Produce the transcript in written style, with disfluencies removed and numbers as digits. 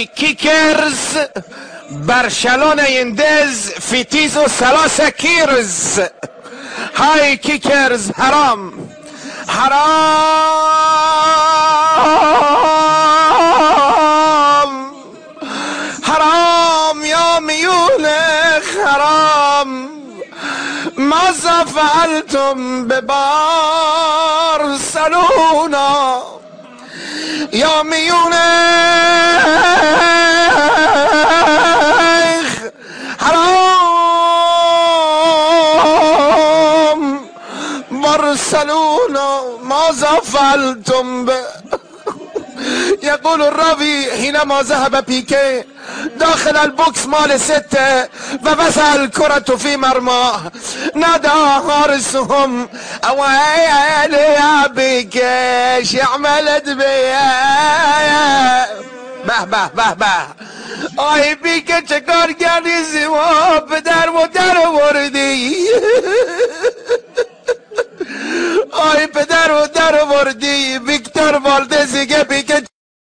كيكرز برشلونة يندز في تيزو 3 كيرز. هاي كيكرز حرام حرام حرام يا ميونخ حرام. ماذا فعلتم ببارسلونا يا ميونخ حرام. برشلونة ماذا فعلتم يقول الراوي حينما ذهب بيكي داخل البوكس مال 6 فبسع الكرة في مرماه، نادى حارسهم اويلي يا بيكي شو عملت بيا. به به به به آی بیکه چه کار کردی زیبا پدر مادر وردی. آی پدر مادر وردی